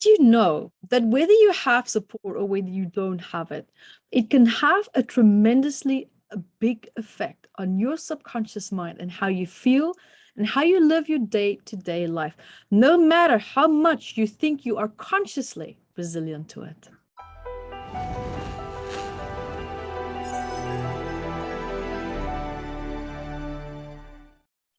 Did you know that whether you have support or whether you don't have it, it can have a tremendously a big effect on your subconscious mind and how you feel and how you live your day-to-day life, no matter how much you think you are consciously resilient to it?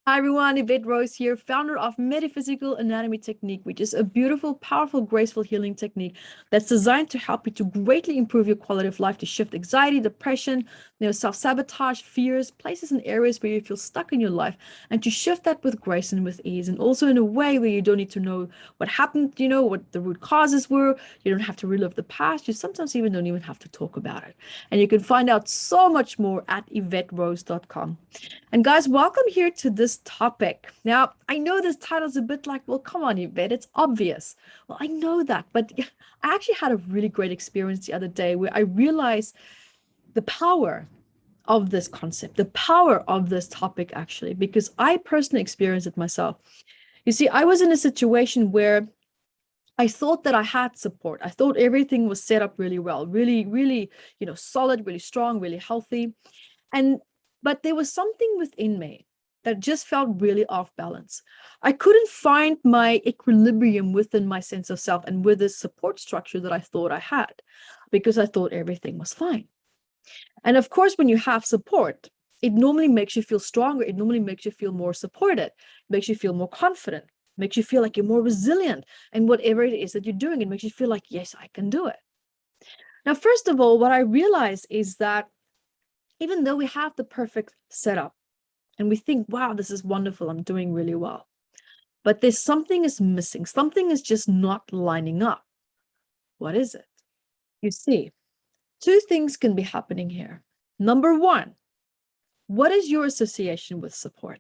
Hi everyone, Evette Rose here, founder of Metaphysical Anatomy Technique, which is a beautiful, powerful, graceful healing technique that's designed to help you to greatly improve your quality of life, to shift anxiety, depression, self-sabotage, fears, places and areas where you feel stuck in your life, and to shift that with grace and with ease, and also in a way where you don't need to know what happened, what the root causes were. You don't have to relive the past. You sometimes even don't even have to talk about it. And you can find out so much more at evetterose.com. And guys, welcome here to this topic. Now, I know this title is a bit like, well, come on, Evette, it's obvious. Well, I know that, but I actually had a really great experience the other day where I realized the power of this concept, the power of this topic, actually, because I personally experienced it myself. You see, I was in a situation where I thought that I had support. I thought everything was set up really well, really, really, solid, really strong, really healthy. But there was something within me that just felt really off balance. I couldn't find my equilibrium within my sense of self and with this support structure that I thought I had, because I thought everything was fine. And of course, when you have support, it normally makes you feel stronger. It normally makes you feel more supported, makes you feel more confident, makes you feel like you're more resilient. And whatever it is that you're doing, it makes you feel like, yes, I can do it. Now, first of all, what I realized is that even though we have the perfect setup and we think, wow, this is wonderful, I'm doing really well, but there's something is missing. Something is just not lining up. What is it? You see, two things can be happening here. Number one, what is your association with support?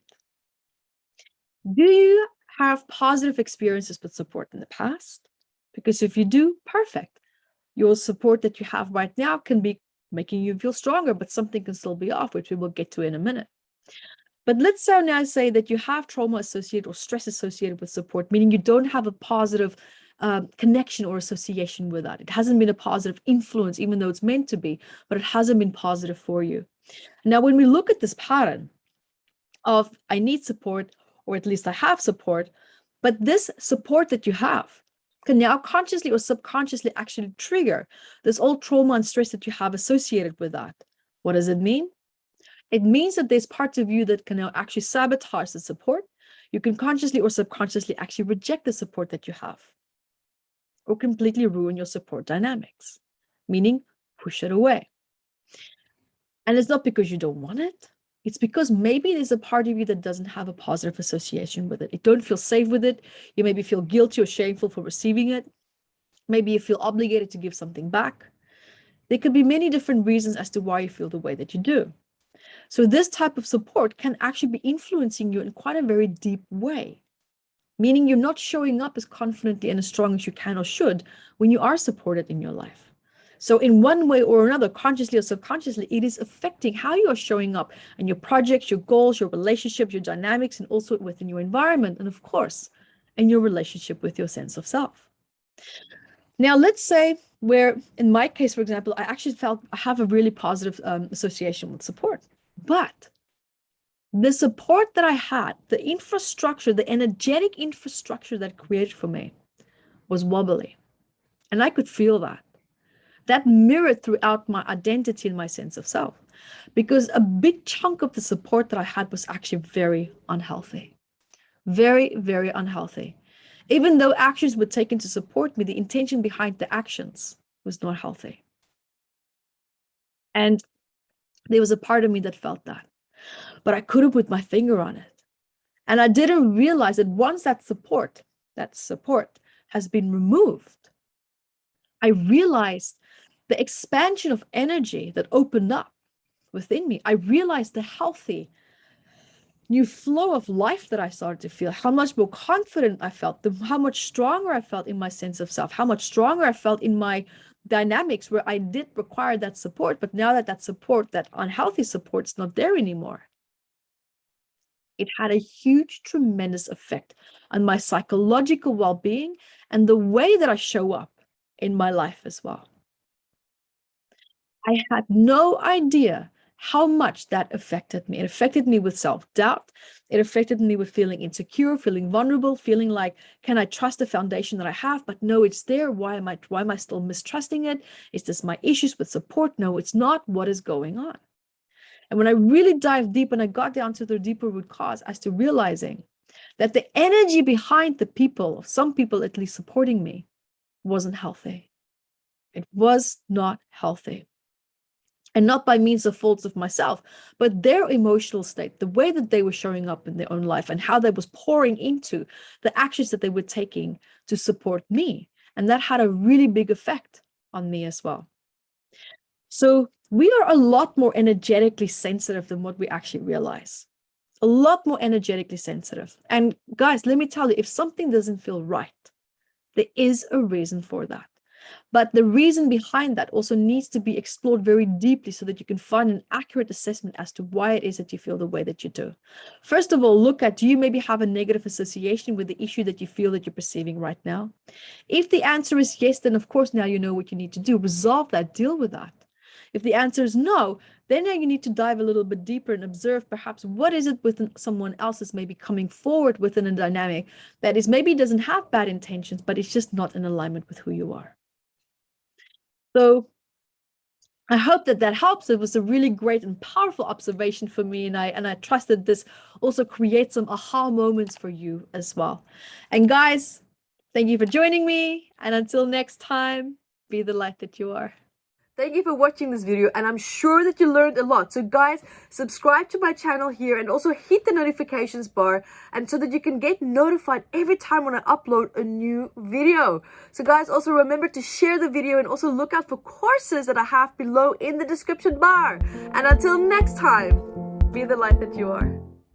Do you have positive experiences with support in the past? Because if you do, perfect. Your support that you have right now can be making you feel stronger, but something can still be off, which we will get to in a minute. But let's now say that you have trauma associated or stress associated with support, meaning you don't have a positive connection or association with that. It hasn't been a positive influence, even though it's meant to be, but it hasn't been positive for you. Now, when we look at this pattern of I need support, or at least I have support, but this support that you have can now consciously or subconsciously actually trigger this old trauma and stress that you have associated with that. What does it mean? It means that there's parts of you that can now actually sabotage the support. You can consciously or subconsciously actually reject the support that you have, or completely ruin your support dynamics, meaning push it away. And it's not because you don't want it. It's because maybe there's a part of you that doesn't have a positive association with it. You don't feel safe with it. You maybe feel guilty or shameful for receiving it. Maybe you feel obligated to give something back. There could be many different reasons as to why you feel the way that you do. So this type of support can actually be influencing you in quite a very deep way, meaning you're not showing up as confidently and as strong as you can or should when you are supported in your life. So in one way or another, consciously or subconsciously, it is affecting how you are showing up and your projects, your goals, your relationships, your dynamics, and also within your environment. And of course, in your relationship with your sense of self. Now, let's say where in my case, for example, I actually felt I have a really positive association with support, but the support that I had, the infrastructure, the energetic infrastructure that created for me was wobbly. And I could feel that. That mirrored throughout my identity and my sense of self, because a big chunk of the support that I had was actually very unhealthy, very, very unhealthy. Even though actions were taken to support me, the intention behind the actions was not healthy. And there was a part of me that felt that, but I couldn't put my finger on it. And I didn't realize that once that support has been removed, I realized the expansion of energy that opened up within me. I realized the healthy new flow of life that I started to feel, how much more confident I felt, how much stronger I felt in my sense of self, how much stronger I felt in my dynamics where I did require that support. But now that support, that unhealthy support, is not there anymore. It had a huge, tremendous effect on my psychological well-being and the way that I show up in my life as well. I had no idea how much that affected me. It affected me with self-doubt. It affected me with feeling insecure, feeling vulnerable, feeling like, can I trust the foundation that I have? But no, it's there. Why am I still mistrusting it? Is this my issues with support? No, it's not. What is going on? And when I really dived deep and I got down to the deeper root cause, as to realizing that the energy behind the people, some people at least supporting me, wasn't healthy. It was not healthy. And not by means of faults of myself, but their emotional state, the way that they were showing up in their own life and how they was pouring into the actions that they were taking to support me. And that had a really big effect on me as well. So we are a lot more energetically sensitive than what we actually realize. A lot more energetically sensitive. And guys, let me tell you, if something doesn't feel right, there is a reason for that. But the reason behind that also needs to be explored very deeply so that you can find an accurate assessment as to why it is that you feel the way that you do. First of all, look at, do you maybe have a negative association with the issue that you feel that you're perceiving right now? If the answer is yes, then of course now you know what you need to do. Resolve that, deal with that. If the answer is no, then now you need to dive a little bit deeper and observe perhaps what is it within someone else is maybe coming forward within a dynamic that is maybe doesn't have bad intentions, but it's just not in alignment with who you are. So I hope that that helps. It was a really great and powerful observation for me, and I trust that this also creates some aha moments for you as well. And guys, thank you for joining me, and until next time, be the light that you are. Thank you for watching this video, and I'm sure that you learned a lot. So guys, subscribe to my channel here and also hit the notifications bar, and so that you can get notified every time when I upload a new video. So guys, also remember to share the video and also look out for courses that I have below in the description bar. And until next time, be the light that you are.